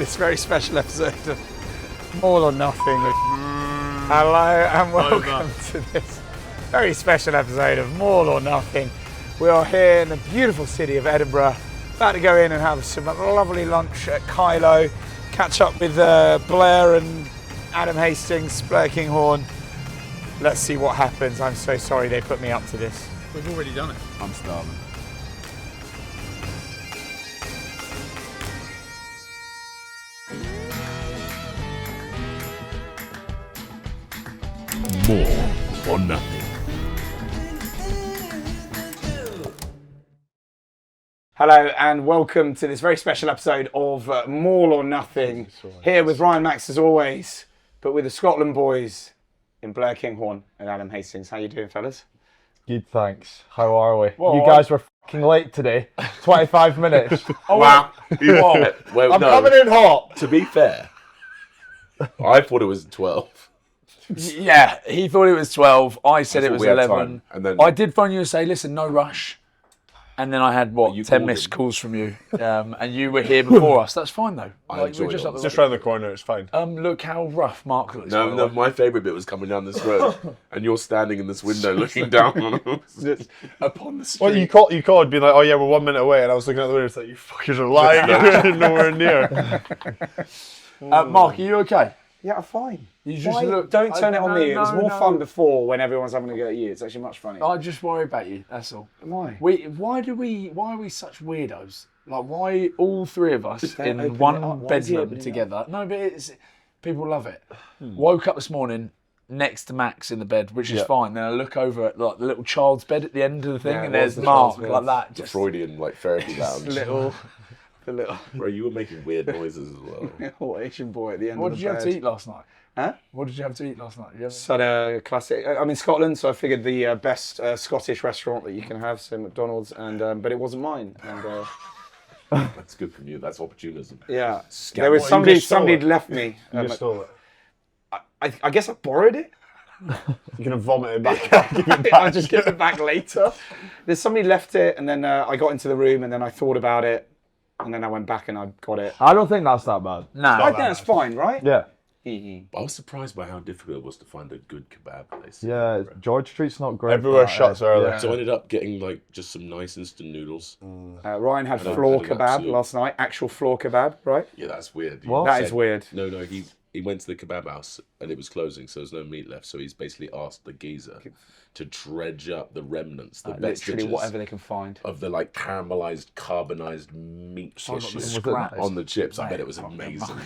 this very special episode of Maul or Nothing. Hello and welcome to this very special episode of Maul or Nothing. We are here in the beautiful city of Edinburgh, about to go in and have some lovely lunch at Kylo, catch up with Blair and Adam Hastings, Blair Kinghorn. Let's see what happens. I'm so sorry they put me up to this. We've already done it. I'm starving. More or nothing. Hello and welcome to this very special episode of Maul or Nothing. Here with Ryan Max as always, but with the Scotland boys in Blair Kinghorn and Adam Hastings. How you doing, fellas? Good, thanks. How are we? Whoa. You guys were fucking late today. 25 minutes. Oh Wow. Well, I'm no, coming in hot. to be fair, I thought it was 12. Yeah, he thought it was 12. I said it was we had 11. time, and then- I did phone you and say, listen, no rush. And then I had, what, you 10 called missed him. calls from you. And you were here before us. That's fine, though. I enjoyed we're just it. up the Just road. round the corner, it's fine. Look how rough Marc looks. by the No, way. my favourite bit was coming down this road, and you're standing in this window looking down on us. Upon the street. Well, you called, being like, oh yeah, we're 1 minute away, and I was looking out the window, it's like, you fuckers are lying, you're nowhere near. Marc, are you okay? Yeah, I'm fine. You just Why? look. Don't turn it on me. It was more fun before. before when everyone's having a go at you. It's actually much funnier. I just worry about you, that's all. Why? Why are we such weirdos? Like, why all three of us don't open in it one up. Why is he bedroom opening it together? No, but people love it. Woke up this morning next to Max in the bed, which is fine. Then I look over at like the little child's bed at the end of the thing, Yeah, and it was there's the child's Marc bed. like that. The Just Freudian therapy lounge. The little Bro, you were making weird noises as well. little Asian boy at the end What of did the you bed. have to eat last night? Huh? What did you have to eat last night? Did you have... So a classic. I'm in Scotland, so I figured the best Scottish restaurant that you can have, so McDonald's, and but it wasn't mine. And That's good from you. That's opportunism. yeah, there was What, you somebody. just stole Somebody it? left me. You just stole it. I guess I borrowed it. You're going to vomit it back. I'll just give it back later. There's somebody left it, and then I got into the room, and then I thought about it, and then I went back and I got it. I don't think that's that bad. Nah. I think that's fine, right? Yeah. I was surprised by how difficult it was to find a good kebab place. Yeah, George Street's not great. Everywhere for that, shuts early. Yeah. So I ended up getting like just some nice instant noodles. Ryan had don't floor think that's kebab you. last night. Actual floor kebab, right? Yeah, that's weird. What? That is weird. No, he went to the kebab house and it was closing, so there's no meat left. So he's basically asked the geezer to dredge up the remnants, the Literally vestiges whatever they can find. of the like caramelized, carbonized meat tissue scraps. on the chips. I bet it was amazing.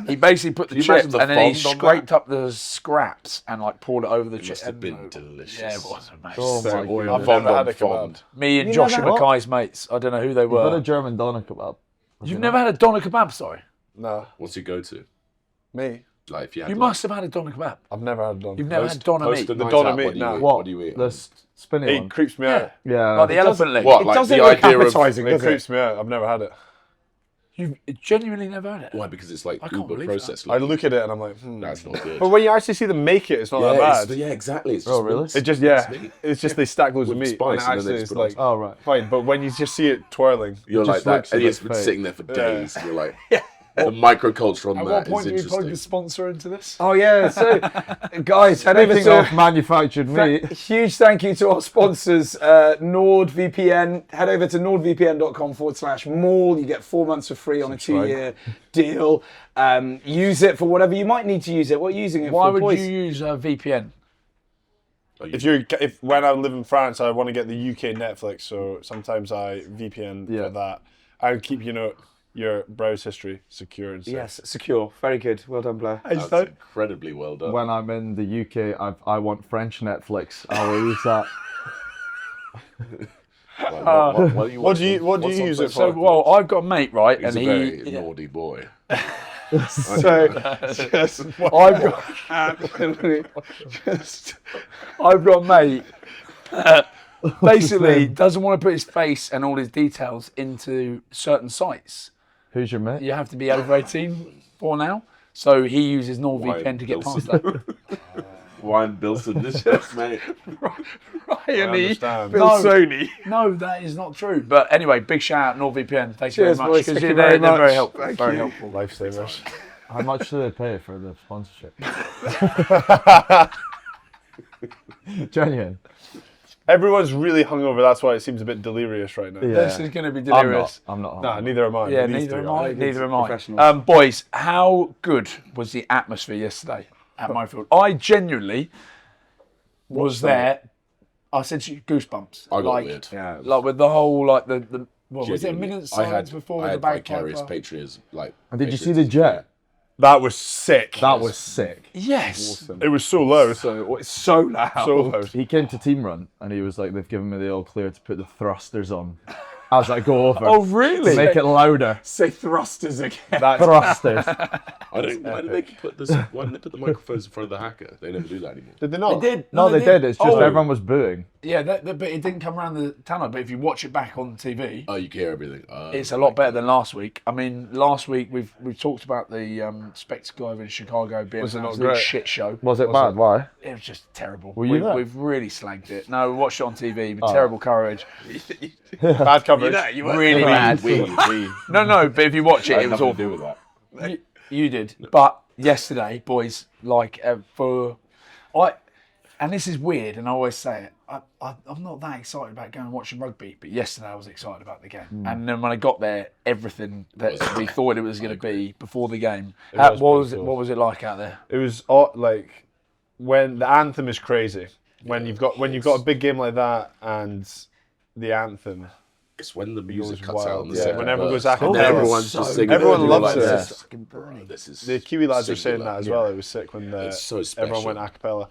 He basically put the you imagine chips the and then he fond on scraped up the scraps and like poured it over the It chips. must have been delicious. Yeah, it was amazing. Oh So my oily. God. I've Fond never on had a fond. Me and You Joshua never- Mackay's mates. I don't know who they You've had a were. German doner kebab. You've never had a doner kebab, sorry? No. What's your go-to? Me? Like if you had You must have had a doner kebab. I've never had doner. You've never had doner post meat. a The night doner out, meat, what do you no. eat? What? What do you eat? The spinning It one. creeps me out. Yeah. Like the elephant leg. What? It Like doesn't the look idea of appetising, It does it? creeps me out. I've never had it. You've genuinely never had it? why? Because it's like I can't uber believe processed. I look at it and I'm like, That's not good. But when you actually see them make it, it's not that bad. Yeah, exactly. It's Oh, just really? meat. It just, it's just they stack loads of With meat. spice and and then actually they it's put on like, Oh, right. fine. But when you just see it twirling, You're It like just that, looks a and bit it's been fake. sitting there for days. And you're like, the microculture on At that what is point do we plug interesting. the sponsor into this? Oh yeah, so guys, head over Speaking of to manufactured meat. huge thank you to our sponsors, NordVPN. Head over to nordvpn.com/Maul. You get 4 months for free on a 2-year deal. Use it for whatever you might need to use it. What are you using it Why for, would boys? you use a VPN? if when I live in France, I want to get the UK Netflix, so sometimes I VPN for that. I keep your browse history secure and stuff. Yes, secure. Very good. Well done, Blair. That's incredibly well done. When I'm in the UK, I want French Netflix. I will use that. Like, what do you What do you what's on use it So, for? well, I've got a mate, right? He's and a very he. naughty boy. So, just, I've got absolutely, just, I've got a mate. Basically, doesn't want to put his face and all his details into certain sites. Who's your mate? You have to be over 18 for now. So he uses NordVPN to get Bill past that. Ryan Bilson, this chef, mate. Ryan understand. Bill No. Sony. No, that is not true. But anyway, big shout out NordVPN. Thank you very Cheers, much. boys. 'Cause Thank they're you very they're very much. helpful. Thank Very you. helpful. Lifesavers. How much do they pay for the sponsorship? Genuine. Everyone's really hungover. That's why it seems a bit delirious right now. Yeah. This is going to be delirious. I'm not. Nah, neither am I. Yeah, These neither two am are. I. Neither am I. professionals. Boys, how good was the atmosphere yesterday at Murrayfield? I genuinely was there. I said to you, goosebumps. I got like, weird. Yeah. Like with the whole, like the what was it, a Genuinely. minute's I silence had, before I the had bagpiper? vicarious patriots. Like, And did you see the jet? That was sick. That was sick. Yes. It was so loud. So it's so loud. So loud. He came to team run and he was like, they've given me the all clear to put the thrusters on as I go over. Oh, really? To make it louder. Say thrusters again. That's Thrusters. I don't. Why did they put this? Why did they put the microphones in front of the hacker? They never do that anymore. Did they not? They did. No, they did. It's just Oh, everyone was booing. Yeah, but it didn't come around the tunnel. But if you watch it back on TV, Oh, you can hear everything. it's a lot better than last week. I mean, last week we've talked about the spectacle over in Chicago being Was it an not absolute great? shit show. Was it bad? Why? It was just terrible. Were you there? We've really slagged it. No, we watched it on TV with terrible courage. Bad coverage. Really bad. We. No, but if you watch it, I it had was nothing awful. to do with that. You did. But yesterday, boys, like and this is weird, and I always say it, I'm not that excited about going and watching rugby, but yesterday I was excited about the game. And then when I got there, everything that we thought it was going to be before the game. was What was it like out there? It was like when the anthem is crazy. When you've got a big game like that and the anthem. It's when the music goes cuts out wild. on the Yeah, second when everyone verse. goes acapella. And everyone's just singing. Everyone You're loves like, it. This is, this is The Kiwi lads are saying singular. that as well. It was sick when It's so special. everyone went a cappella.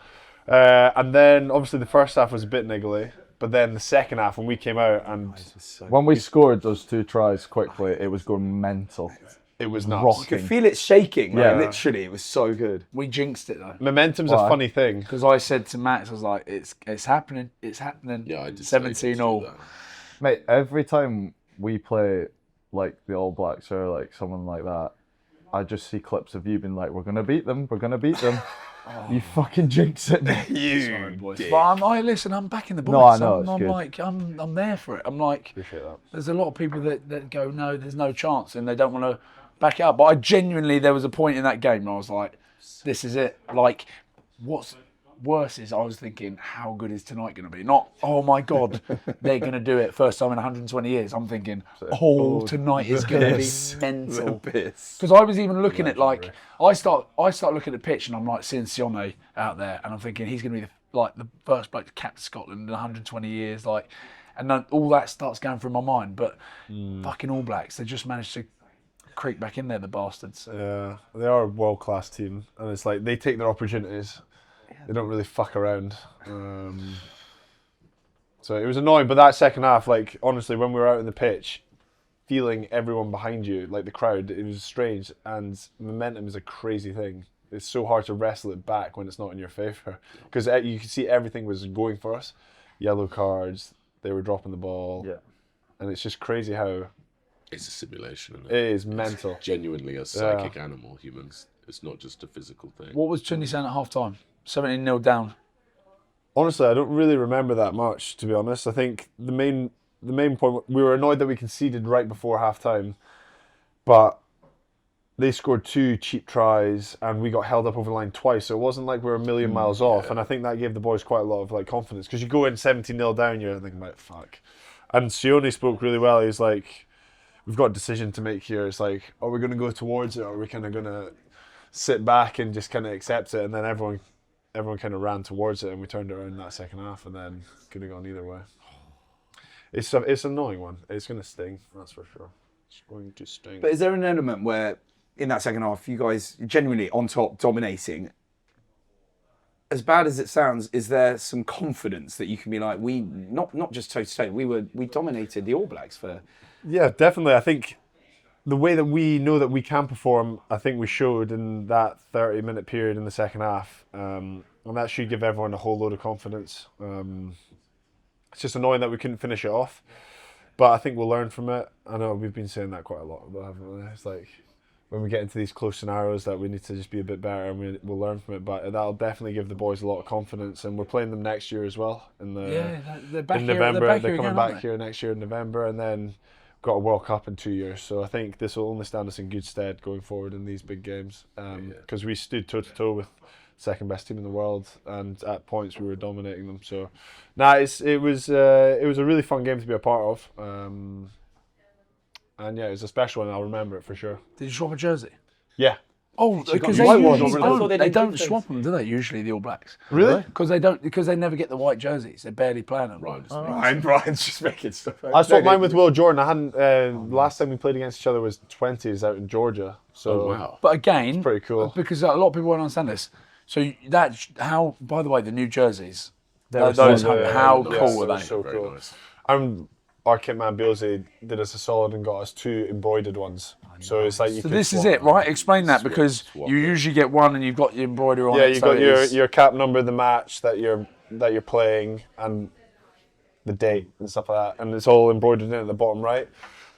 And then obviously the first half was a bit niggly, but then the second half when we came out and When we scored those 2 tries quickly, it was going mental. it was nuts. Rocking. You could feel it shaking. Like, Yeah. literally, it was so good. We jinxed it though. Momentum's Why? a funny thing. Because I said to Max, I was like, it's happening. It's happening. Yeah, I did. 17-0. Mate, every time we play like the All Blacks or like someone like that, I just see clips of you being like, we're going to beat them, we're going to beat them. You fucking jinx it. You But I'm backing the boys. No, I know, it's I'm good. like, I'm there for it. I'm like, Appreciate that. there's a lot of people that go, no, there's no chance, and they don't want to back it up. But I genuinely, there was a point in that game where I was like, this is it. Like, what's worse is I was thinking, how good is tonight going to be? Not, oh my God, they're going to do it first time in 120 years. I'm thinking, tonight is going to be mental. Because I was even looking at like, I start looking at the pitch and I'm like seeing Sione out there and I'm thinking he's going to be the first bloke to captain Scotland in 120 years. Like, and then all that starts going through my mind. But fucking All Blacks, they just managed to creep back in there, the bastards. Yeah, they are a world-class team, and it's like they take their opportunities. They don't really fuck around. So it was annoying, but that second half, like honestly, when we were out in the pitch, feeling everyone behind you, like the crowd, it was strange. And momentum is a crazy thing. It's so hard to wrestle it back when it's not in your favour, because you could see everything was going for us. Yellow cards, they were dropping the ball, and it's just crazy how It's a simulation. Isn't it it? is mental. Genuinely a psychic animal, humans. It's not just a physical thing. What was Trinity saying at half time? 17-0 down. Honestly, I don't really remember that much, to be honest. I think the main point, we were annoyed that we conceded right before half time, but they scored 2 cheap tries and we got held up over the line twice, so it wasn't like we were a million miles off, and I think that gave the boys quite a lot of like confidence, because you go in 17-0 down, you're thinking about fuck. And Sione spoke really well. He's like, we've got a decision to make here. It's like, are we going to go towards it, or are we kind of going to sit back and just kind of accept it? And then everyone kind of ran towards it, and we turned it around in that second half, and then could have gone either way. It's an annoying one. It's going to sting, that's for sure. It's going to sting. But is there an element where, in that second half, you guys genuinely on top, dominating? As bad as it sounds, is there some confidence that you can be like, we not just toe to toe, we dominated the All Blacks for? Yeah, definitely. I think the way that we know that we can perform, I think we showed in that 30-minute period in the second half, and that should give everyone a whole load of confidence. It's just annoying that we couldn't finish it off, but I think we'll learn from it. I know we've been saying that quite a lot, but haven't we? It's like when we get into these close scenarios that we need to just be a bit better, and we'll learn from it. But that'll definitely give the boys a lot of confidence, and we're playing them next year as well They're back in here. November. They're coming back here next year in November, and then got a World Cup in 2 years. So I think this will only stand us in good stead going forward in these big games, because we stood toe to toe with second best team in the world, and at points we were dominating them. So, it was a really fun game to be a part of. And yeah, it was a special one. I'll remember it for sure. Did you swap a jersey? Yeah. Oh, because the white ones. they don't swap them, do they? Usually the All Blacks. Really? Because they never get the white jerseys. They're barely playing them. Right. Brian's just making stuff up. I swapped mine with Will Jordan. I hadn't. Last time we played against each other was 20s out in Georgia. So Oh, wow. But again, pretty cool. because a lot of people won't understand this. So how? By the way, the new jerseys. They're Those so how Yeah, cool were they were they? so Very cool. nice. Our kit man Beelzy did us a solid and got us 2 embroidered ones. So it's like you So could this is swap it, right? Explain that, Swap- because swap you it. usually get one and you've got your embroidery on Yeah, it. you so got it is- your cap number, the match that you're playing, and the date and stuff like that, and it's all embroidered in at the bottom right.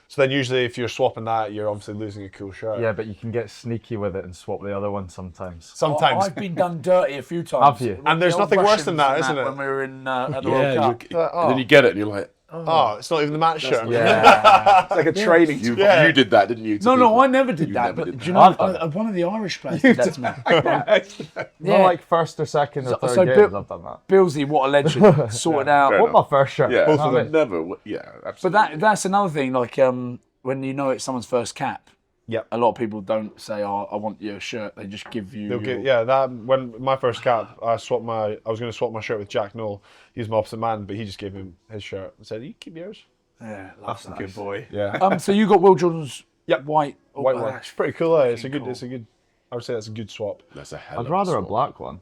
So then usually if you're swapping that, you're obviously losing a cool shirt. Yeah, but you can get sneaky with it and swap the other one sometimes. Sometimes. I've been done dirty a few times. Have you? And there's The old nothing worse than that, Russians and isn't it? When we were in at the World Cup. And then you get it, and you're like, Oh, it's not even the match shirt. Yeah. It's like a training. you Yeah. did that, didn't you? to No, people? I never did You that. never But did do you that. know, one of the Irish players did that to me. Not like first or second or third so games I've done that. Billsy, what a legend, sorted out. Fair What my first shirt? Yeah, Have both of it. them never. Yeah, But absolutely. that's another thing. Like when you know it's someone's first cap. Yep. A lot of people don't say, "Oh, I want your shirt." They just give you. When my first cap, I was going to swap my shirt with Jack Noel. He was my opposite man, but he just gave him his shirt and said, "You keep yours." Yeah, That's a good boy. Yeah. So you got Will Jordan's white. White one. that's It's pretty cool. It's a fucking good. I would say that's a good swap. That's a hell I'd of rather a swap. black one.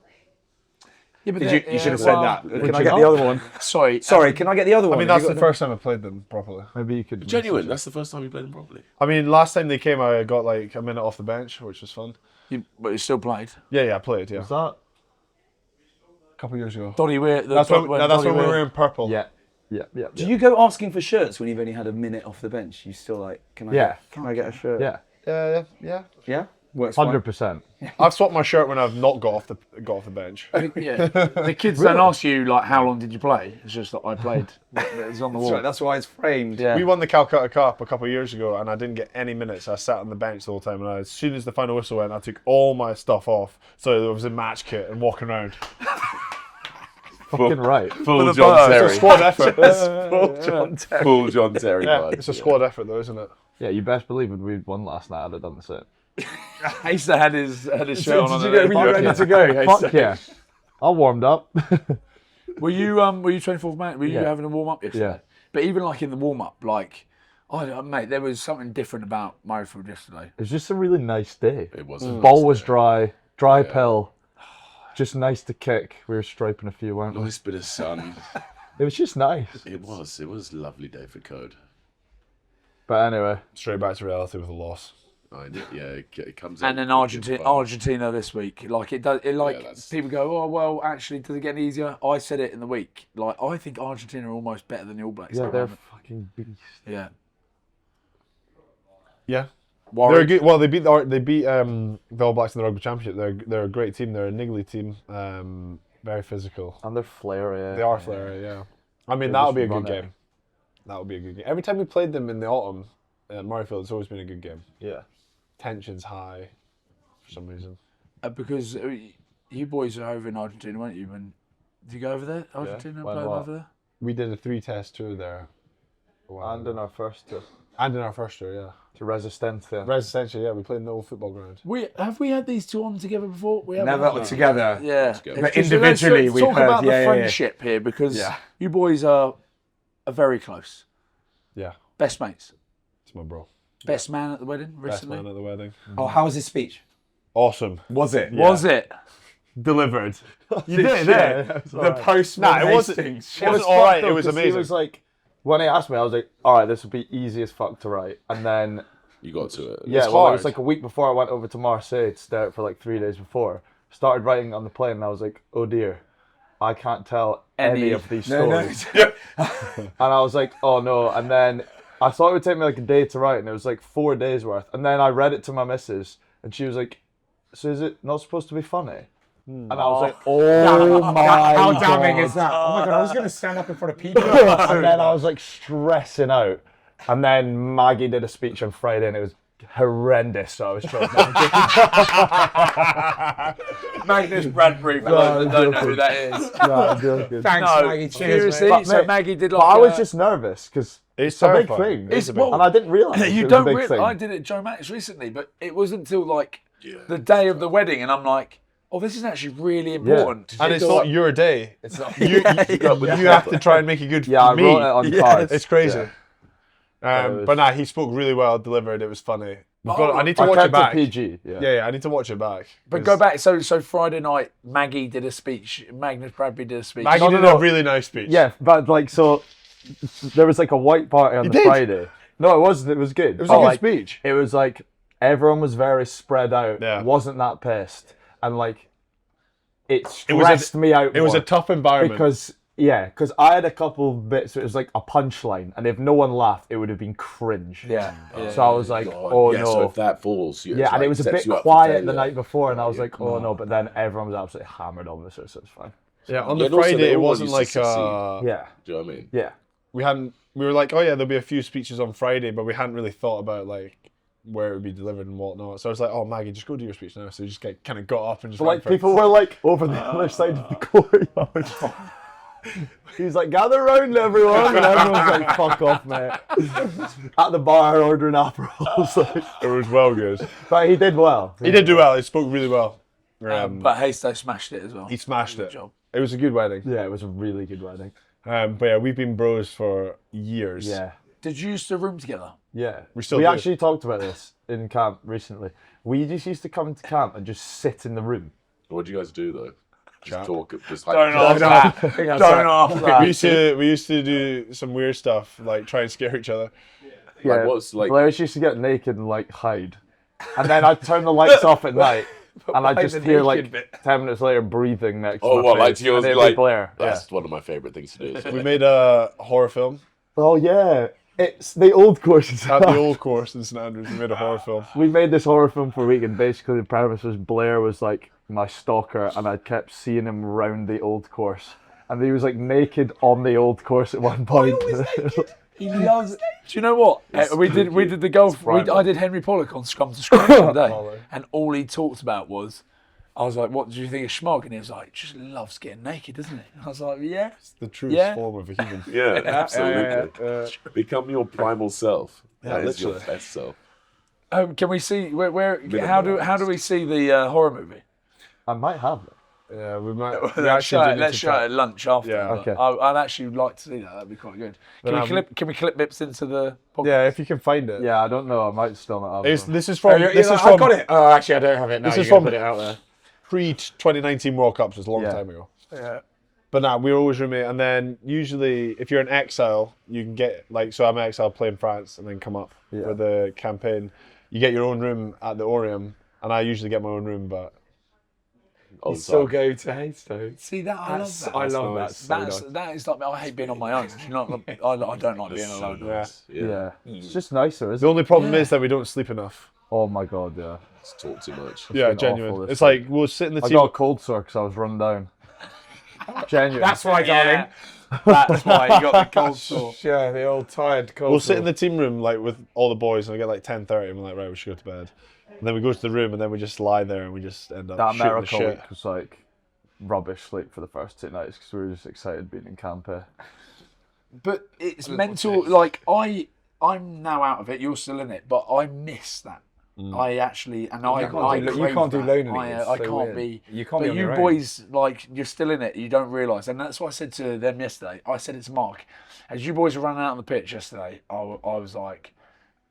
Yeah, but You should have said that. Can I get the other one? Sorry. Sorry, can I get the other one? I mean, Have that's you the got first time I played them properly. Maybe you could. Genuine. That's the first time you played them properly. I mean, last time they came, I got like a minute off the bench, which was fun. But you still played. Yeah, I played. Yeah, Was that? a couple of years ago. Donny Weir. That's when we were in purple. Yeah. Do you go asking for shirts when you've only had a minute off the bench? You still like, can I get a shirt? Yeah. Yeah. Yeah? Works fine. 100%. I've swapped my shirt when I've not got off the bench. Yeah. The kids don't ask you like how long did you play. It's just that I played. It's on the That's wall. right, that's why it's framed. Yeah. We won the Calcutta Cup a couple of years ago, and I didn't get any minutes. I sat on the bench the whole time, and as soon as the final whistle went, I took all my stuff off, so there was a match kit and walking around. Fucking right. Full John It's a Terry. squad effort. Full John Terry. Yeah, vibes, it's a squad effort, though, isn't it? Yeah, you best believe if we'd won last night, I'd have done the same. Hastings had his shirt on. Did you were you ready to go? Fuck yeah. I warmed up. Were you 24th man? Were you Yeah. having a warm up yesterday? Yeah. But even like in the warm up, like, mate, there was something different about Murrayfield yesterday. It was just a really nice day. It was. Ball was dry pill. Just nice to kick. We were striping a few, weren't we? Nice bit of sun. It was just nice. It was. It was a lovely day for code. But anyway, Straight back to reality with a loss. It comes. And then Argentina this week, like it does. It like that's- people go, oh well, actually, does it get any easier? I said it in the week. Like I think Argentina are almost better than the All Blacks. yeah, at the they're moment. fucking beasts. Yeah. Yeah. Worried. They're good. Well, they beat the All Blacks in the Rugby Championship. They're a great team. They're a niggly team. Very physical. And they're flary. They are flary, yeah. I mean, They that'll just be a run good it. game. That'll be a good game. Every time we played them in the autumn at Murrayfield, it's always been a good game. Yeah. Tension's high for some reason. Because you boys are over in Argentina, weren't you? Did you go over there, Argentina, When play what? over there? We did a 3-test tour there. And in our first tour And in our first tour, yeah. to Resistencia. Essentially, yeah, we played in the old football ground. Have we had these two on together before? We haven't, Never have we? together. Yeah. Together. But Just- individually, let's we've talk heard, about yeah, the yeah, yeah. friendship here because Yeah. you boys are very close. Yeah, Best mates. it's my bro. Best man at the wedding Best recently. man at the wedding. Oh, how was his speech? Awesome. Was it? Was it? Delivered. You did it there. The postman Nah, it wasn't- Hastings. It was all right. It was He amazing. was like, when he asked me, I was like, all right, this would be easy as fuck to write. And then, You got to it. yeah, It's well, it hard. was like a week before I went over to Marseille to stay out for like 3 days before. Started writing on the plane, and I was like, oh dear, I can't tell any of these stories. And I was like, oh no. And then I thought it would take me like a day to write, and it was like 4 days worth. And then I read it to my missus, and she was like, "So is it not supposed to be funny?" And I was like, "Oh my How god, damning is that? Oh my god, I was going to stand up in front of people. And then I was like stressing out. And then Maggie did a speech on Friday, and it was horrendous. So I was joking. Magnus Bradbury, for those that don't know who that is. No, I'm joking. Thanks, No, Maggie. Cheers, seriously. mate. So mate, Maggie did like. But I was just nervous because It's it's a big terrifying. thing. It's- well, and I didn't realise it You was a don't big really. thing. I did it at Joe Max recently, but it wasn't until like the day of the wedding, and I'm like, oh, this is actually really important. And it's not your day. It's not. You have to try and make it good Yeah, for I me. wrote it on cards. It's crazy. Yeah. It was- But nah, he spoke really well, delivered. It was funny. I need to I watch it kept back. it PG. Yeah. Yeah, I need to watch it back. But go back. So Friday night, Maggie did a speech. Magnus Bradbury did a speech. Maggie No, did no. a really nice speech. Yeah, but like so, there was like a white party on the did? Friday. No, it wasn't. It was good. It was But, a good like, speech. It was like everyone was very spread out. Yeah. Wasn't that pissed, and like it It was stressed me out. It was a more tough environment. because I had a couple bits. It was like a punchline, and if no one laughed, it would have been cringe. Yeah. So I was like, oh yeah, no. so if that falls, Yeah, and it was a bit quiet the night before, and I was like, oh no. But then everyone was absolutely hammered, obviously, so it's fine. yeah, on Yeah, the and also Friday they it all wasn't used to like succeed. Yeah, Do you know what I mean? yeah. we were like, oh yeah, there'll be a few speeches on Friday, but we hadn't really thought about like where it would be delivered and whatnot. So I was like, oh Maggie, just go do your speech now. So we just kind of got up and just But like went for it. people were like over the other side of the courtyard. He's like, gather round everyone, and everyone's like, fuck off, mate. At the bar ordering Aperols. Like, It was well good. but he did well. He did do well. He spoke really well. But Hasto smashed it as well. He smashed Good it. job. It was a good wedding. Yeah, it was a really good wedding. But yeah, we've been bros for years. Yeah. Did you used to room together? Yeah. We still we do. actually talked about this in camp recently. We just used to come to camp and just sit in the room. What do you guys do though? Just talk. Just Don't ask that. Don't ask that. We used to do some weird stuff, like try and scare each other. Yeah. what's, like- Blair used to get naked and like hide. And then I'd turn the lights off at night. And I why just the hear naked like bit? 10 minutes later breathing next to Oh, my what? face. Like to yours? And it'd Like be Blair. Yeah. That's one of my favorite things to do. We made a horror film Oh yeah, it's the old courses. at the old course in St Andrews. We made a horror film. We made this horror film for a week, and basically the premise was Blair was like my stalker, and I kept seeing him round the old course, and he was like naked on the old course at one point. He loves. Do you know what? We did the golf. I did Henry Pollock on Scrum to Scrum the other day, and all he talked about was, I was like, "What do you think of Schmog?" And he was like, "Just loves getting naked, doesn't he?" And I was like, "Yeah." The truest Yeah. form of a human. Yeah, absolutely. Become your primal self. That is your literally. best self. Can we see where? How do we see the horror movie? I might have it. Yeah, we might. Let's show it at lunch after. Yeah. but Okay. I'd actually like to see that. That'd be quite good. Can we clip bits into the podcast? Yeah, if you can find it. Yeah, I don't know. I might still not have This it. is from. This is from. I got it. Oh, actually, I don't have it now. This You is can from- put it out there. Pre-2019 World Cups. It's a long Yeah. time ago. Yeah. But nah, we were always roommate, and then usually if you're in exile, you can get like. So I'm in exile, play in France, and then come up for the campaign. You get your own room at the Orium, and I usually get my own room, but. Oh, Still go to Hasto. See that? I love that. I love nice. that. So That's nice. that is like I hate being on my own. You know, I don't like being alone. Yeah. Yeah, it's just nicer, The isn't it? only problem is that we don't sleep enough. Oh my god, yeah. Let's talk too much. Yeah, been genuine. awful this It's week. like we'll sit in the I team. got a cold sore because I was run down. Genuine. That's why, darling. That's why you got the cold sore. Yeah, the old tired cold. We'll sit in the team room like with all the boys, and I get like 10:30, and we're like, right, we should go to bed. And then we go to the room, and then we just lie there, and we just end up that shooting the America shit. week was like rubbish sleep for the first 2 nights because we were just excited being in camp here. But it's mental. Like I'm now out of it. You're still in it, but I miss that. I actually and I you crave can't do that. lonely. It's I so can't weird. be. You can't But be on you your own. boys, like you're still in it. You don't realise, and that's what I said to them yesterday. I said it to Marc. As you boys were running out on the pitch yesterday, I was like,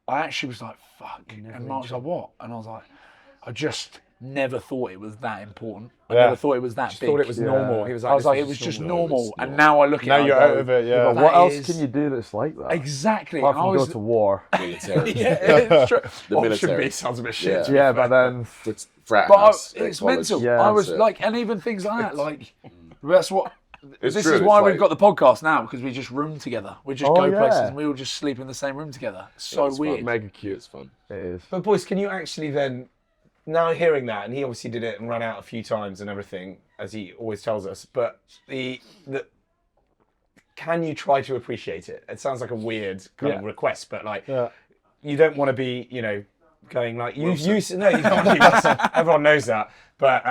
I actually was like, fuck. And Marc was like, what? And I was like, I just never thought it was that important. I Yeah. never thought it was that big. Thought it was normal. He was like, I was like, this it was is just normal. normal. And now I look at Now it. you're I go, out of it, yeah. But That what else is- can you do that's like that? Exactly. Apart And I from go was, to war. Military. yeah, it's true. The Well, military. should be, sounds a bit shit. Yeah. Yeah, but then Frat But house, it's college. mental. Yeah, I was that's it. like, and even things like that, like that's what It's This true, is it's why like- we've got the podcast now, because we just room together. We just Oh, go yeah. places and we all just sleep in the same room together. So it's weird. fun. Mega cute. It's fun. It is. But boys, can you actually then, now hearing that, and he obviously did it and ran out a few times and everything, as he always tells us, but the can you try to appreciate it? It sounds like a weird kind of request, but like, you don't want to be, going like, no, you don't want to be Wilson. Everyone knows that. But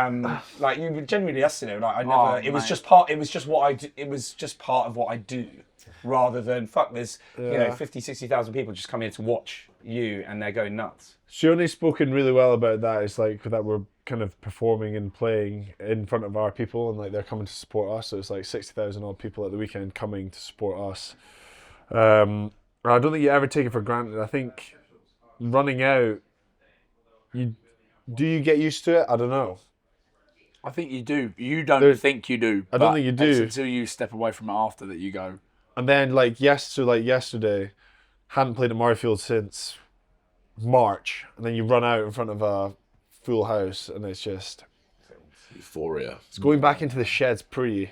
like you genuinely yesterday, like I never. It was just part. It was just what I. It was just part of what I do, rather than fuck. There's 50, 60,000 people just come here to watch you, and they're going nuts. Shoney's spoken really well about that. It's like that we're kind of performing and playing in front of our people, and like they're coming to support us. So it's like 60,000 odd people at the weekend coming to support us. I don't think you ever take it for granted. I think running out, do you get used to it? I don't know. I think you do. You don't think you do. I don't but think you do. it's until you step away from it after that you go. And then yesterday, hadn't played at Murrayfield since March, and then you run out in front of a full house, and it's just Euphoria. it's going back into the sheds pre-game,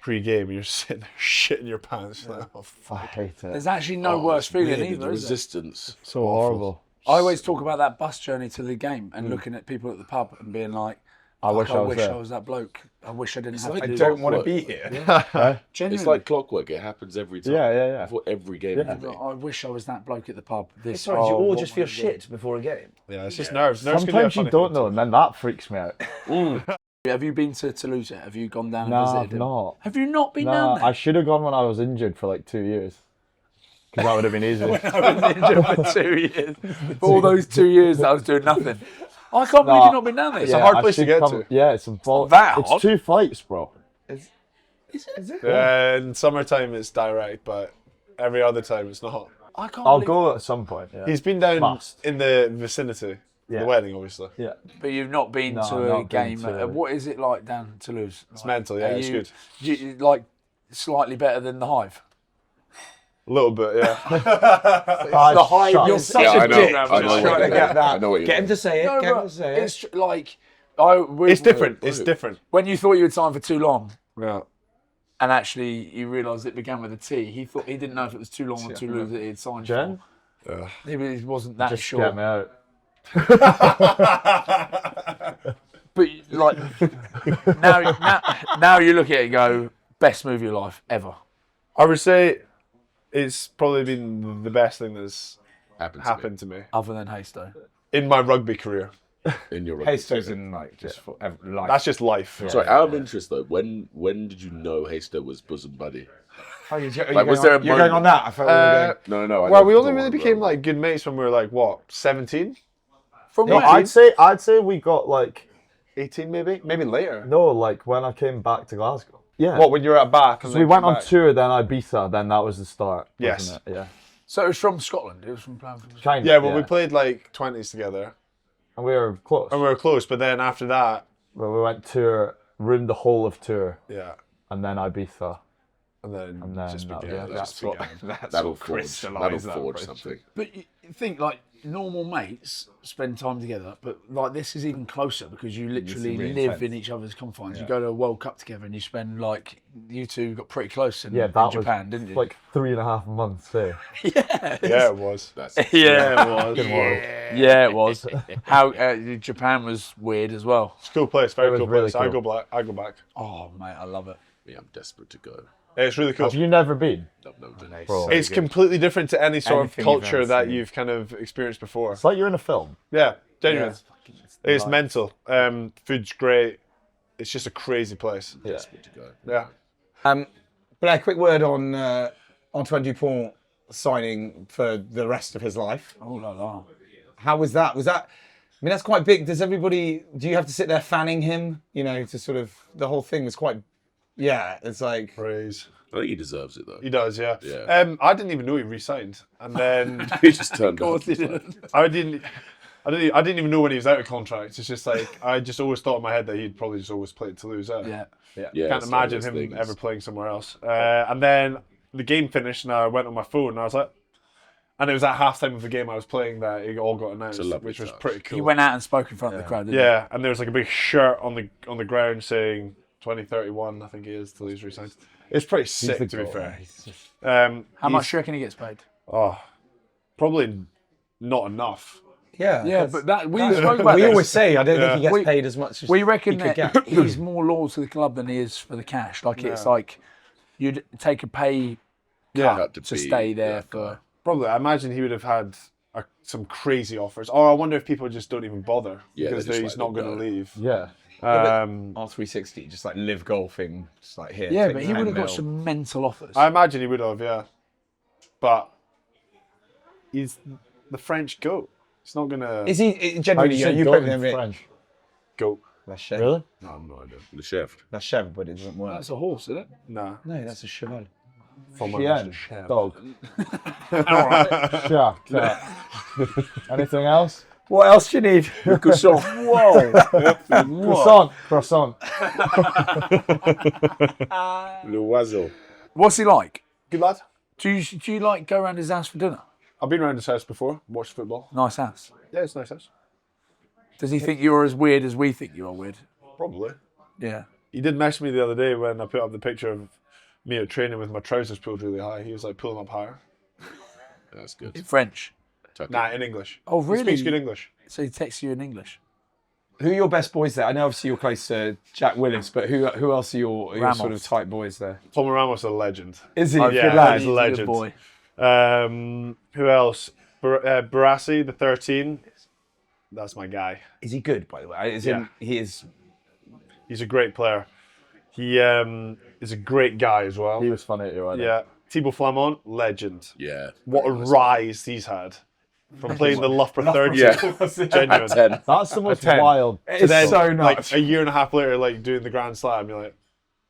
and you're sitting there shitting your pants. Like, oh, I hate it. There's actually no worse It's weird, feeling the either, is there? resistance. so Horrible. I always talk about that bus journey to the game and looking at people at the pub and being like, I wish I was there. I was that bloke. I wish I didn't have like to I do don't that. want to What? be here. Genuinely. It's like clockwork. It happens every time. Yeah. Before every game for me. I wish I was that bloke at the pub. Sorry, do you all just feel shit before a game? Yeah, it's just nerves. Nerves can be a Sometimes you funny don't thing. know, and then that freaks me out. Have you been to Toulouse yet? Have you gone down and No, visited I've him? not. Have you not been No, down there? I should have gone when I was injured for like 2 years. Because that would have been easy. I was injured for 2 years. For all those 2 years that I was doing nothing. I can't believe you've not been down there. a hard place to should get to. Yeah, it's a vault. that It's hard. 2 flights, bro. Is it? In summertime it's direct, but every other time it's not. I can't I'll believe go at some point. Yeah. He's been down Must. in the vicinity. Yeah. The wedding, obviously. Yeah. But you've not been No, to I've a not been game. to- What is it like down in Toulouse? It's mental, yeah, it's good. Like slightly better than the Hive. A little bit, yeah. The Hive, shut you're it. such Yeah, a I know. dick. I know Trying what to you get mean. that. I know what you Get him mean. to say it. No, Get him but to say it. it's like It's different. It's different. When you thought you would sign for too long, Yeah. and actually you realised it began with a T. He didn't know if it was too long or too loose that he'd signed Jen? for. He wasn't that Just sure. get me out. But like now you look at it and go, best movie of your life ever. I would say it's probably been the best thing that's happened to me Other than Hasto. in my rugby career. in your rugby. Hasto's in like just for life. That's just life. Sorry, out of interest though, when did you know Hasto was bosom buddy? Oh, you're Like, was going there a on, you're going on moment? that? I thought we were going. No. I Well, don't- we only don't really want to became go. like good mates when we were like what, 17, From No, where? I'd say we got like 18 maybe later. no, like when I came back to Glasgow. Yeah. What, when you were at Bath? So we went on tour, then Ibiza, then that was the start. Yes. Wasn't it? Yeah. So it was from Scotland. It was from playing from Kind of. Yeah, well, we played like 20s together, And we were close. and we were close. But then after that, Well, we went tour, roomed the whole of tour, yeah, and then Ibiza. and then And then just that- began. yeah, That's what. That's That'll what forge crystallised that forge friendship. something. But you think like normal mates spend time together, but like this is even closer because you literally really live intense. in each other's confines. You go to a World Cup together and you spend like you two got pretty close in, Yeah, in that Japan, was didn't you? like 3.5 months. Eh? Yeah, it was. That's yeah, it was. Yeah, it was. How Japan was weird as well. It's a cool place. Very was cool really place. I cool. go back. Oh mate, I love it. yeah, I'm desperate to go. It's really cool. Have you never been? No, Bro. It's completely different to any sort Anything of you've culture ever that seen. you've kind of experienced before. It's like you're in a film. Yeah, genuinely. It's nice. mental. Food's great. It's just a crazy place. Yeah. Desperate to go. Yeah. Blair, quick word on Antoine Dupont signing for the rest of his life. Oh la la. How was that? Was that? I mean, that's quite big. Does everybody? Do you have to sit there fanning him? You know, to sort of the whole thing was quite. Yeah, it's like. Praise. I think he deserves it though. He does, yeah. Yeah. I didn't even know he re-signed, and then He just turned up. I didn't even know when he was out of contract. It's just like I just always thought in my head that he'd probably just always play at Toulouse. Yeah. Yeah, Can't it's imagine those him things. ever playing somewhere else. And then the game finished, and I went on my phone, and I was like, and it was at halftime of the game I was playing that it all got announced, It's a lovely which was touch. pretty cool. He went out and spoke in front of the crowd, didn't yeah, and there was like a big shirt on the ground saying 2031, I think he is, Toulouse resigns. It's pretty sick, the to be goat. fair. How much do you reckon he gets paid? Oh, probably not enough. Yeah, Yeah, but that we spoke about we this. always say I don't think he gets We- paid as much as We reckon he could that get. he's more loyal to the club than he is for the cash. Like it's like you'd take a pay cut to stay there for. Probably. I imagine he would have had some crazy offers. Or I wonder if people just don't even bother because they just he's let not them going to go. leave. Yeah. R360, just like live golfing, just like here. Yeah, take but he 10 would have got mil. some mental offers. I imagine he would have, yeah. But he's the French goat. It's not going to... Is he genuinely? You put him in French. Goat. La chèvre. Really? No, I'm not idea. The chef. La chèvre, but it doesn't work. That's a horse, isn't it? Nah. No, that's a cheval. Chien. Dog. Shark. Cat. Anything else? What else do you need? Whoa. Croissant. Le oiseau. What's he like? Good lad. Do you like go around his house for dinner? I've been around his house before, watched football. Nice house. Yeah, it's a nice house. Does he think you're as weird as we think you are weird? Probably. Yeah. He did message me the other day when I put up the picture of me at training with my trousers pulled really high. He was like, pull them up higher. That's good. In French. Tuck it. Nah, in English. Oh, He really? speaks good English. So he texts you in English. Who are your best boys there? I know obviously you're close to Jack Willis, but who else are your Ramos. sort of tight boys there? Tom Ramos is a legend. Is he? Yeah, Good lad. he's a He's legend. good boy. Who else? Barassi, the 13. That's my guy. Is he good, by the way? Yeah. He is. He's a great player. He is a great guy as well. He was funny at you, right? Yeah. Thibaut Flamand, legend. Yeah. What a rise he's had. From playing the Loughborough third Yeah. genuine. 10. That's the most 10. wild. It's Then, so like nuts. a year and a half later, like doing the Grand Slam, you're like,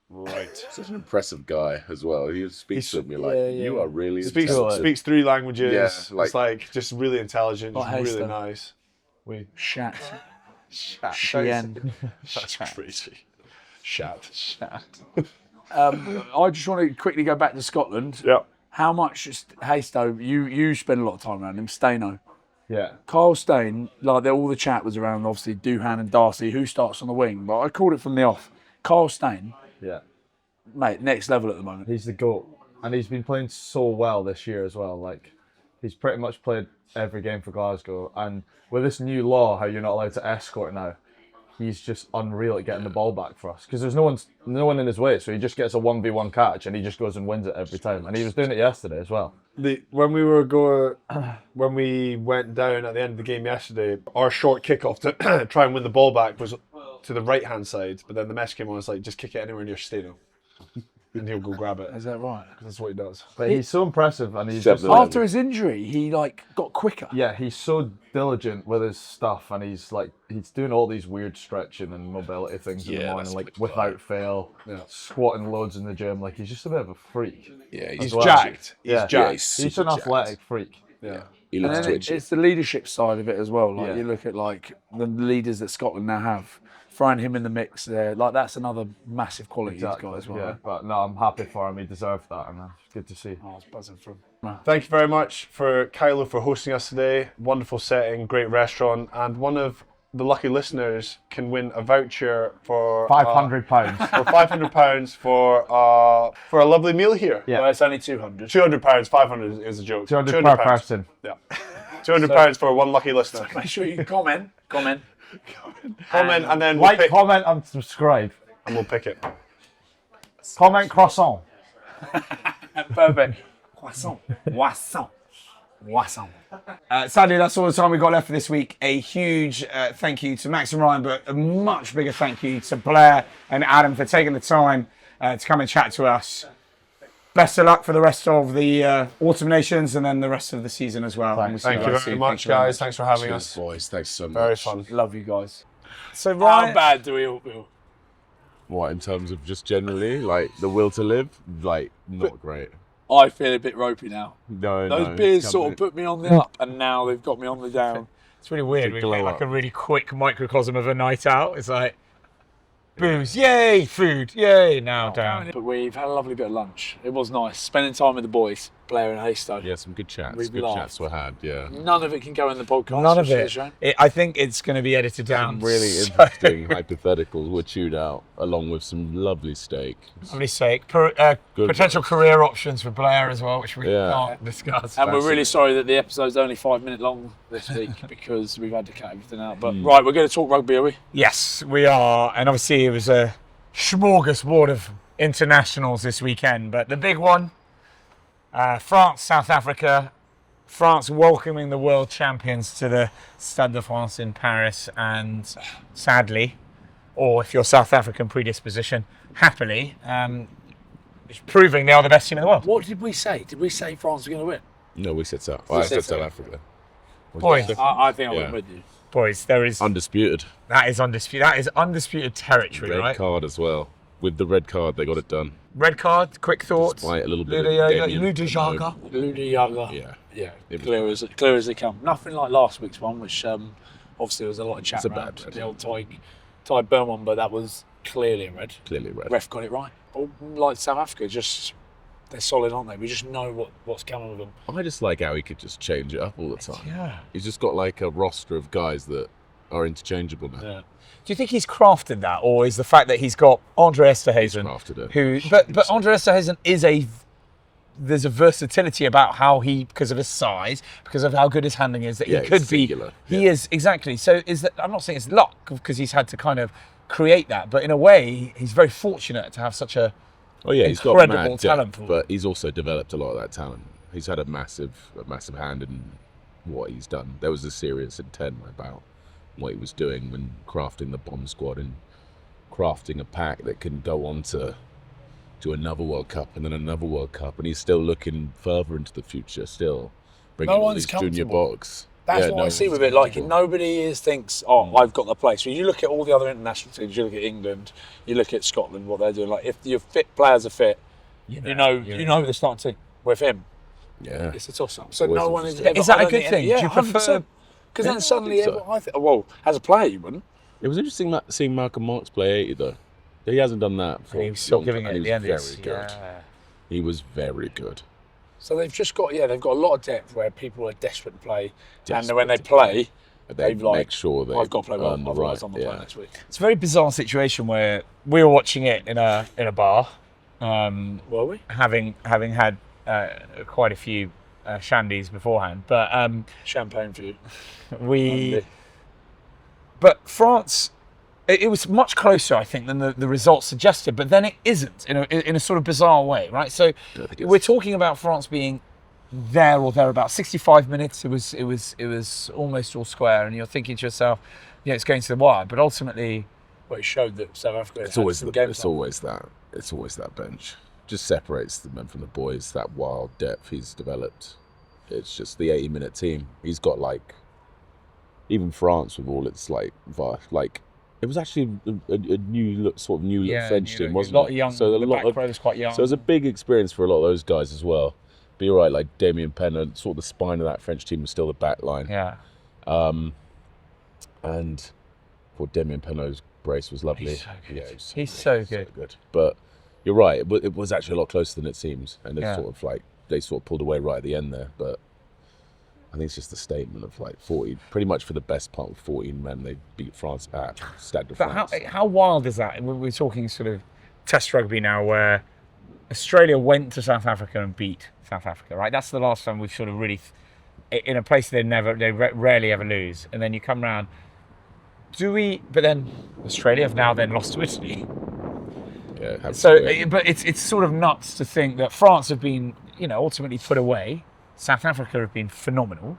right. Such an impressive guy as well. He speaks to me like, you are really Speaks intelligent. speaks 3 languages. Yeah, like- it's like just really intelligent, just Like really Hasto. nice. Shat. Shat. Chien. That's crazy. Shat. I just want to quickly go back to Scotland. Yeah. How much Hasto? You spend a lot of time around him. Staino. Yeah. Kyle Stain, like all the chat was around obviously Duhan and Darcy, who starts on the wing, but I called it from the off. Kyle Stain, Yeah. mate, next level at the moment. He's the GOAT. And he's been playing so well this year as well. Like, he's pretty much played every game for Glasgow. And with this new law, how you're not allowed to escort now, he's just unreal at getting the ball back for us. Because there's no one in his way, so he just gets a 1v1 catch and he just goes and wins it every time. And he was doing it yesterday as well. When we went down at the end of the game yesterday, our short kickoff to try and win the ball back was to the right hand side, but then the mess came on. It's like just kick it anywhere near Staino, and he'll go grab it. Is that right? That's what he does. But he's so impressive and he's Seven just, eleven. After his injury, he got quicker. yeah, he's so diligent with his stuff and he's doing all these weird stretching and mobility things in the Yeah, morning, that's like good without fail, squatting loads in the gym. Like, he's just a bit of a freak. Yeah, He's well. jacked. He's Yeah. jacked. he's He's super an jacked. athletic freak. Yeah. He And looks then twitchy. it's the leadership side of it as well. Like Yeah. you look at like the leaders that Scotland now have, throwing him in the mix there. Like that's another massive quality he's got as well. Yeah, but no, I'm happy for him. He deserved that, and it's good to see. I was buzzing from. Thank you very much for Kylo for hosting us today. Wonderful setting, great restaurant, and one of the lucky listeners can win a voucher for £500. for £500 for a lovely meal here. Yeah. Well, it's only 200. £200, 500 is a joke. 200 per person. Yeah. £200 for one lucky listener. Make sure you comment. Comment and then we'll Like, pick, comment, and subscribe. and we'll pick it. Comment croissant. Perfect. Croissant. Croissant. Sadly, that's all the time we've got left for this week. A huge thank you to Max and Ryan, but a much bigger thank you to Blair and Adam for taking the time to come and chat to us. Best of luck for the rest of the Autumn Nations and then the rest of the season as well. And we'll see Thank you guys very soon. much, Thank you very guys. Thanks for having Cheers, us. boys. Thanks so much. Very fun. Love you guys. So How Ryan, bad do we all feel? What, in terms of just generally, like the will to live? Like, not great. I feel a bit ropey now. No, Those beers sort of put me on the up, and now they've got me on the down. It's really weird. We glow get like up. a really quick microcosm of a night out. It's like booze, yay, food, yay, now down. But we've had a lovely bit of lunch. It was nice spending time with the boys. Blair and Hasto. Yeah, some good chats. We've Good laughed. chats were had. Yeah. None of it can go in the podcast. None of which is a it. shame. I think it's going to be edited down. Really so- interesting hypotheticals were chewed out, along with some lovely steak. Lovely sake. Good Potential ones. career options for Blair as well, which we Yeah. can't discuss. And we're really sorry that the episode's only 5 minutes long this week because we've had to cut everything out. But right, we're going to talk rugby, are we? Yes, we are. And obviously it was a smorgasbord of internationals this weekend. But the big one, France, South Africa. France welcoming the world champions to the Stade de France in Paris. And sadly, or if you're South African predisposition, happily, it's proving they are the best team in the world. What did we say? Did we say France were going to win? No, we said South. I said South Africa. Boys, I think I Yeah. went with you. boys, that is Undisputed. undisputed territory, Red right? card as well. With the red card, they got it done. Red card, quick thoughts. Despite a little bit Luda of Jaga, Damien Luda Jaga. Luda Jaga. Yeah. Yeah, It was clear as they come. Nothing like last week's one, which obviously there was a lot of chat It's a around bad red. the old Ty Burn one, but that was clearly a red. Clearly red. Ref got it right. But like South Africa, just they're solid, aren't they? We just know what's coming with them. I just like how he could just change it up all the time. Yeah. He's just got like a roster of guys that are interchangeable now. Yeah. Do you think he's crafted that, or is the fact that he's got Andre Esterhazen, Crafted it. who? But Andre Esterhazen is there's a versatility about how he, because of his size, because of how good his handling is, that Yeah, he could he's be. singular. He is exactly. So is that? I'm not saying it's luck because he's had to kind of create that, but in a way, he's very fortunate to have such a. Oh yeah, he's got incredible mad talent depth, pool. but he's also developed a lot of that talent. He's had a massive hand in what he's done. There was a serious intent about what he was doing when crafting the bomb squad and crafting a pack that can go on to another World Cup and then another World Cup, and he's still looking further into the future, still bringing No all one's these junior comfortable. box. That's Yeah, what no I see one's with it. Like comfortable. nobody thinks, oh, I've got the place. When you look at all the other international teams, you look at England, you look at Scotland, what they're doing. Like if your fit players are fit, you know the starting team. With him, Yeah. it's a toss-up. So Always no one is. interesting. Is that I a don't good think thing? Yeah, Do you prefer? 100%. Because Yeah, then I suddenly, think so. well, as a player, you wouldn't. It was interesting seeing Malcolm Marks play 80 though. He hasn't done that for He was still long giving time, it and at the he end. was very good. He was very good. So they've just got they've got a lot of depth where people are desperate to play, and Desperate when they to play, But they they've like make sure they I've got to play well, earn the otherwise right. I'm not Yeah. playing next week. It's a very bizarre situation where we were watching it in a bar, Were we? having had quite a few shandies beforehand, but Champagne for you. we. But France, it was much closer, I think, than the results suggested. But then it isn't in a sort of bizarre way, right? So don't think it's- we're talking about France being there or thereabouts. 65 minutes. It was almost all square, and you're thinking to yourself, yeah, it's going to the wire. But ultimately, Well, it showed that South Africa It's had always some game it's plan. always that. It's always that bench. Just separates the men from the boys. That wild depth he's developed. It's just the 80-minute team. He's got like, even France with all its like it was actually a new look, sort of new look French team, wasn't a lot it? of young. So the back row was quite young. So it was a big experience for a lot of those guys as well. But you're right, like Damien Pennant, sort of the spine of that French team was still the back line. yeah. And for Damien Pennant's brace was lovely. He's so good. Yeah, he was He's so good. But you're right, it was actually a lot closer than it seems. And it's Yeah. sort of like, they sort of pulled away right at the end there. But I think it's just a statement of like 40, pretty much for the best part of 14 men, they beat France at Stade de But France. how wild is that? We're talking sort of test rugby now, where Australia went to South Africa and beat South Africa, right? That's the last time we've sort of really, in a place they rarely ever lose. And then you come round. But then Australia have now then lost to Italy. Yeah, So, but it's sort of nuts to think that France have been, ultimately put away. South Africa have been phenomenal.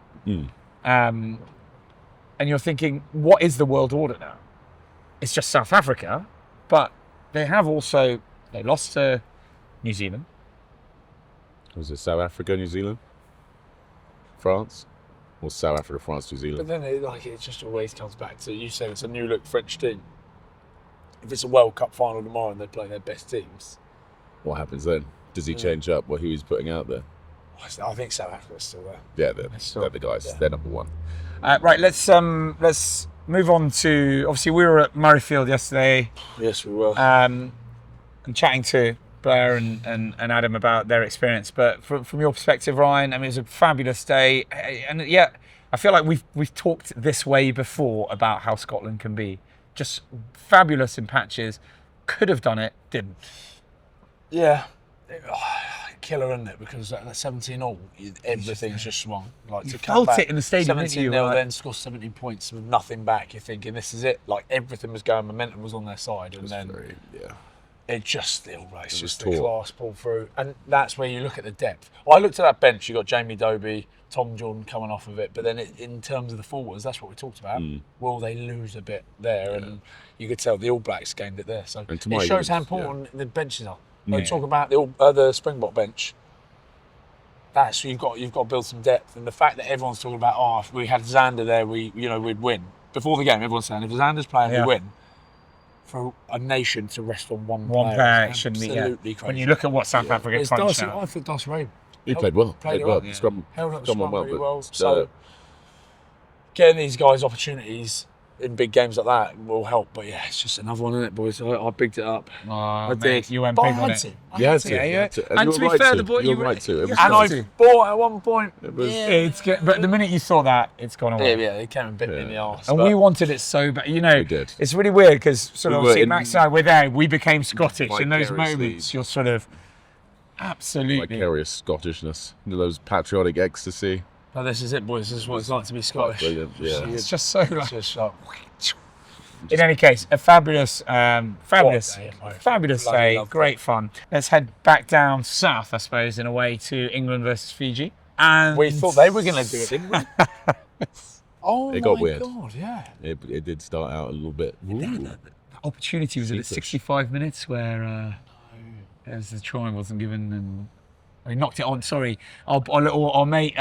And you're thinking, what is the world order now? It's just South Africa, but they lost to New Zealand. Was it South Africa, New Zealand? France? Or South Africa, France, New But Zealand? then it just always comes back to you said it's a new look French team. If it's a World Cup final tomorrow and they play their best teams, What happens then? Does he change up who he's putting out there? I think South Africa's still there. Yeah, they're the guys. Yeah. They're number one. Right, let's move on to, obviously we were at Murrayfield yesterday. Yes, we will. And chatting to Blair and Adam about their experience, but from your perspective, Ryan, I mean, it was a fabulous day, and yeah, I feel like we've talked this way before about how Scotland can be just fabulous in patches. Could have done it, didn't. Yeah. Killer, isn't it? Because at 17-all, everything's just swung. Like, You felt it in the stadium, didn't you? 17-0, then score 17 points with nothing back. You're thinking, this is it. Like, everything was going, momentum was on their side, and then it just still race, just the class pull through, and that's where you look at the depth. I looked at that bench. You got Jamie Doby, Tom Jordan coming off of it, but then in terms of the forwards, that's what we talked about. Will they lose a bit there? And you could tell the All Blacks gained it there. So it shows how important the benches are. Like talk about the Springbok bench. That's you've got to build some depth, and the fact that everyone's talking about, if we had Xander there, we'd win. Before the game, everyone's saying if Xander's playing, we win. For a nation to rest on one player shouldn't be absolutely crazy. When you look at what South Africa crunched out. I thought Darcy Ray He played well. Scrum held up the scrum well, really but, well. So getting these guys opportunities in big games like that will help. But yeah, it's just another one, isn't it, boys? I bigged it up. I did. You went But big I on had it. to. You had to. And to be fair, the boy you were right to. It was And right. I bought at one point. It was, But the minute you saw that, it's gone away. Yeah, it came and bit me in the arse. And we wanted it so bad. You know, We did. it's really weird because sort of We were see, in- Max and I were there. We became Scottish in those Vicariously. moments. You're sort of absolutely. vicarious Scottishness, those patriotic ecstasy. But this is it, boys. This is what it's like to be Scottish. Brilliant, yeah. It's just so like. Just like, In any case, a fabulous day, day, great fun. Let's head back down south, I suppose, in a way, to England versus Fiji. And we thought they were going to do it, didn't we? Oh, It got my weird. God, yeah. It did start out a little bit. the opportunity was at 65 minutes where as the try wasn't given and he knocked it on. Sorry, our mate,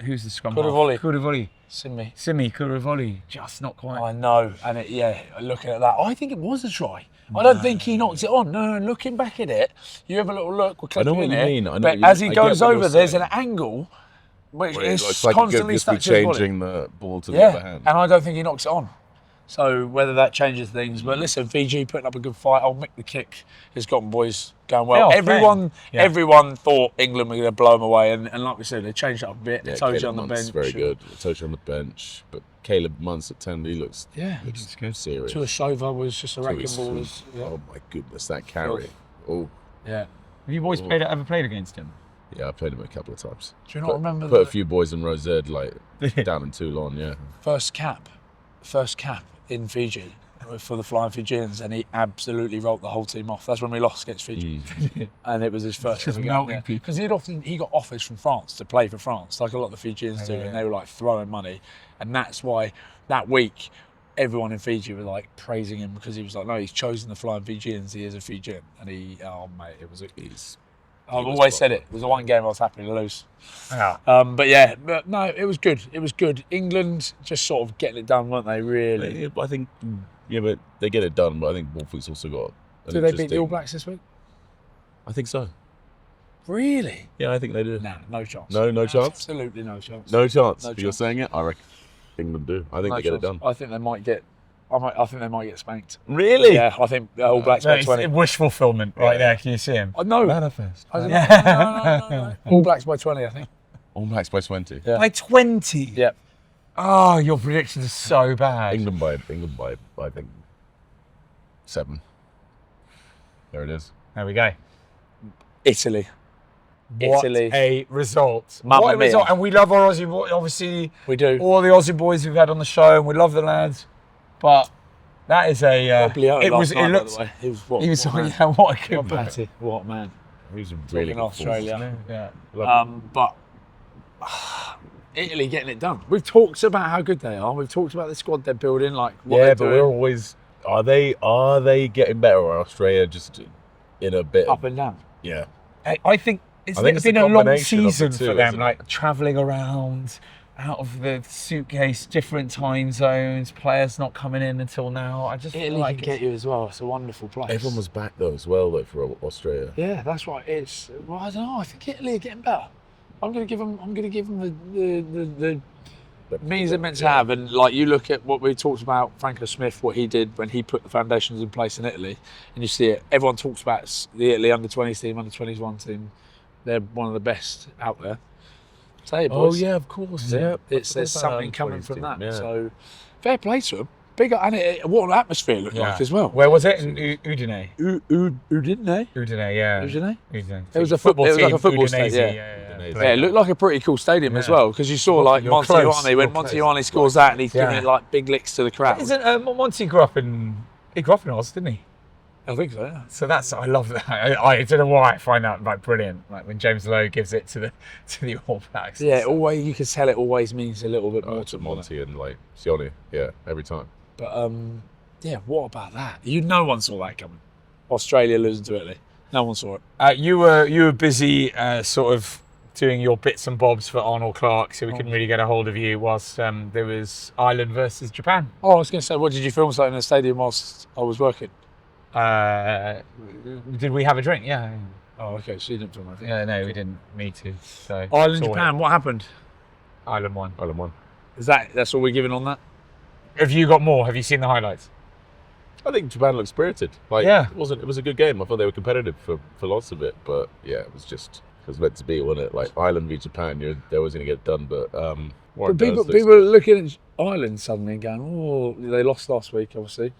who's the scrum half? Kuravoli. Simi Kuravoli, just not quite. I know, and looking at that, I think it was a try. I don't think he knocked it on. No, looking back at it, you have a little look. We're I know clipping what in you it, mean. I know but you- as he I get goes what you're over, there's saying. an angle which Well, it is looks like he constantly could just be stuck to his body. changing the ball to the other hand. And I don't think he knocks it on. So whether that changes things, but listen, Fiji putting up a good fight. I'll make the kick. Has gotten boys going well. Yeah, Everyone thought England were going to blow them away, and like we said, they changed it up a bit. Yeah, Toji Caleb on the Munt's bench. very good. Toji on the bench, but Caleb Muntz at 10, he looks good. serious. Tuasova was just a wrecking ball. Oh my goodness, that carry. Oh, Yeah. Have you boys ever played against him? yeah, I played him a couple of times. Do you not remember Put a the few boys in row Z, like down in Toulon, yeah. first cap in Fiji for the Flying Fijians, and he absolutely rolled the whole team off. That's when we lost against Fiji, and it was his first Just ever melting game. people. Because he got offers from France to play for France, like a lot of the Fijians do, and they were like throwing money, and that's why that week everyone in Fiji was like praising him because he was like, no, he's chosen the Flying Fijians. He is a Fijian, and I've always said it was the one game I was happy to lose. Yeah. But no, it was good. It was good. England just sort of getting it done, weren't they? Really. I think, but they get it done. But I think Wolfie's also got. Do they beat the All Blacks this week? I think so. Really? Yeah, I think they do. Nah, no chance. No chance. Absolutely no chance. No chance. No You're chance. saying it? I reckon England do. I think No they get it chance. done. I think they might get. I think they might get spanked. Really? Yeah, I think All Blacks by 20. Wish fulfillment right there. Can you see him? No. Manifest. No. All Blacks by 20, I think. All Blacks by 20. Yeah. By 20. Yep. Oh, your predictions are so bad. England by I think 7. There it is. There we go. Italy. What Italy. a result. Mamma What a mia. result. And we love our Aussie boys, obviously. We do. All the Aussie boys we've had on the show, and we love the lads. But that is a. It looks. What What a good Batty. What man. He was a really in good Australia. Yeah. But Italy getting it done. We've talked about how good they are. We've talked about the squad they're building, like what Yeah, they're but doing. we're always. Are they getting better, or Australia just in a bit? Up and down. Yeah. I think it's I think it's been a a long combination of the season two, for them, isn't it? like travelling around, out of the suitcase, different time zones, players not coming in until now. I just feel Italy like can get you as well. It's a wonderful place. Everyone was back though as well, though, for Australia. Yeah, that's right. It's I don't know. I think Italy are getting better. I'm going to give them. The means it meant to have, and like you look at what we talked about, Franco Smith, what he did when he put the foundations in place in Italy, and you see it. Everyone talks about the Italy under-20s team, under-21 team. They're one of the best out there. Say it, boys. Oh yeah, of course. Yeah, There's something coming from that. Yeah. So fair play to them. Big, and what an atmosphere it looked like as well. Where was it? In Udine. Udine? Udine, yeah. Udine? Udine. It was a football. It was like a football stadium. Yeah, it looked like a pretty cool stadium as well, because you saw like Montiani, when Montiani scores that and he's giving it like big licks to the crowd. Isn't Monty grew up in Oz, didn't he? I think so, yeah. So I love that. I don't know why I find that like brilliant. Like when James Lowe gives it to the All Blacks. Yeah, always you can tell it always means a little bit more to Monty and like Sione, yeah, every time. But yeah, what about that? No one saw that coming. Australia losing to Italy. No one saw it. You were busy sort of doing your bits and bobs for Arnold Clark, so we couldn't really get a hold of you whilst there was Ireland versus Japan. Oh, I was going to say, what did you film something in the stadium whilst I was working? Did we have a drink? Yeah. Oh, okay. So you didn't film anything. Yeah, no, we didn't. Me too. So Ireland, Japan. What happened? Ireland won. Ireland won. That's all we're giving on that? Have you got more? Have you seen the highlights? I think Japan looked spirited. Like, yeah, it was a good game. I thought they were competitive for lots of it, but yeah, it was meant to be, wasn't it? Like Ireland v Japan, they're always going to get it done, but people are looking at Ireland suddenly and going, oh, they lost last week, obviously.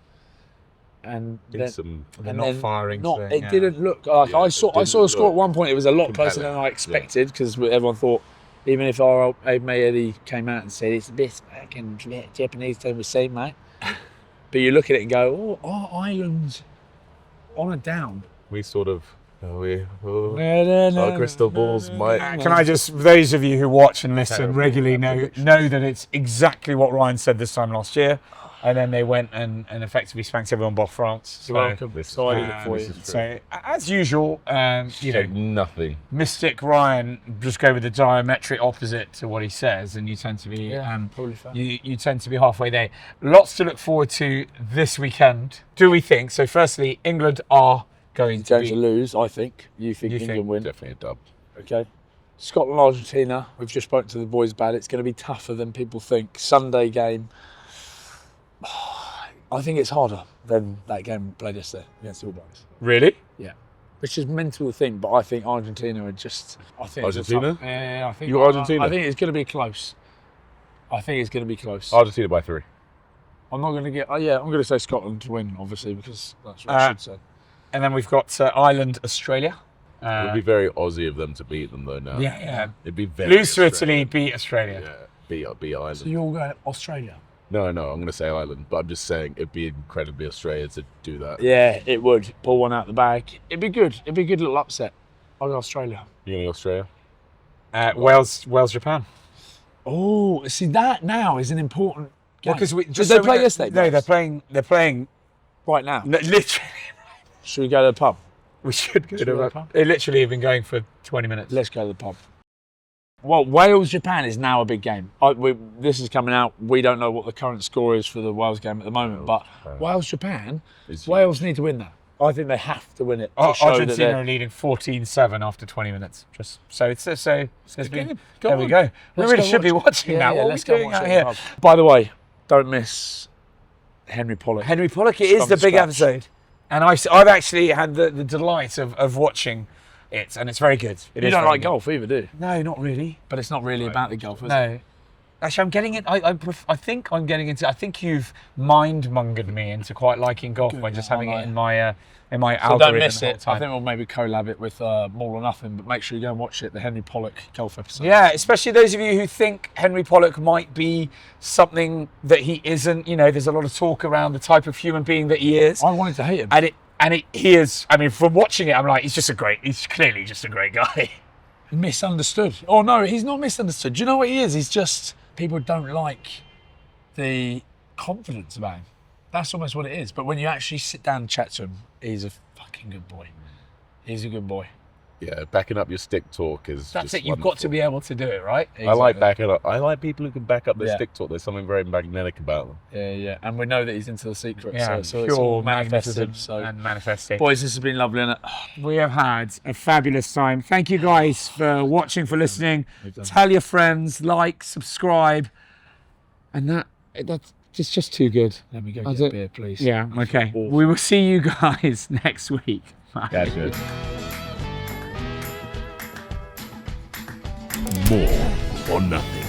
And they're not firing. It didn't look like I saw a score at one point. It was a lot closer than I expected, because everyone thought, even if our mate Eddie came out and said it's the best fucking Japanese team we've seen, mate. But you look at it and go, oh, our Ireland's on a down. We sort of, our crystal balls might. Can I just, those of you who watch and listen regularly know that it's exactly what Ryan said this time last year. And then they went and effectively spanked everyone but France. You're welcome. So I did it for you. So as usual, nothing. Mystic Ryan just go with the diametric opposite to what he says, and you tend to be probably fair. You tend to be halfway there. Lots to look forward to this weekend. Do we think? So firstly, England are going to lose. I think. You think England win? Definitely a dub. Okay. Scotland, Argentina. We've just spoken to the boys about it. It's going to be tougher than people think. Sunday game. I think it's harder than that game we played yesterday against the All Blacks. Really? Yeah. Which is mental thing, but I think Argentina are just. Argentina? Yeah, I think. You Argentina? I think it's going to be close. Argentina by 3. I'm not going to get. I'm going to say Scotland to win, obviously, because that's what I should say. And then we've got Ireland, Australia. It would be very Aussie of them to beat them, though. Now. Yeah. It'd be very. Lose to Italy, beat Australia. Yeah, beat Ireland. So you're going Australia? No, I'm going to say Ireland, but I'm just saying it'd be incredibly Australia to do that. Yeah, it would. Pull one out the bag. It'd be good. It'd be a good little upset. I'll go Australia. You going to Australia? Wales, Japan. Oh, see, that now is an important game. Because did they play yesterday? No, they're playing right now. Literally. Should we go to the pub? We should go to the pub. They literally have been going for 20 minutes. Let's go to the pub. Well, Wales-Japan is now a big game. This is coming out. We don't know what the current score is for the Wales game at the moment, but Wales-Japan, Wales need to win that. I think they have to win it. Argentina are leading 14-7 after 20 minutes. Just so there we go. We really should be watching that. What let's go watch out here. By the way, don't miss Henry Pollock. Henry Pollock, it is the big episode. And I've actually had the delight of watching it, and it's very good. You don't like golf either, do you? No, not really. But it's not really about the golf, is it? No. Actually, I'm getting it. I think I'm getting into. I think you've mind-mongered me into quite liking golf by just having it in my algorithm. Don't miss the whole it. time. I think we'll maybe collab it with Maul or Nothing, but make sure you go and watch it. The Henry Pollock golf episode. Yeah, especially those of you who think Henry Pollock might be something that he isn't. You know, there's a lot of talk around the type of human being that he is. I wanted to hate him, he is. I mean, from watching it, I'm like, he's clearly just a great guy. Misunderstood. Oh no, he's not misunderstood. Do you know what he is? He's just. People don't like the confidence about him. That's almost what it is. But when you actually sit down and chat to him, he's a fucking good boy. He's a good boy. Yeah, backing up your stick talk is That's just it. You've wonderful. got to be able to do it, right? Exactly. I like backing up. I like people who can back up their stick talk. There's something very magnetic about them. Yeah. And we know that he's into the secret. Yeah, so pure it's all manifested manifested. and manifesting. Boys, this has been lovely, isn't it? We have had a fabulous time. Thank you guys for watching, for listening. Tell your friends, like, subscribe. And that's just too good. Let me go That's get a it. beer, please. Yeah, okay. We will see you guys next week. Bye. That's good. More or nothing.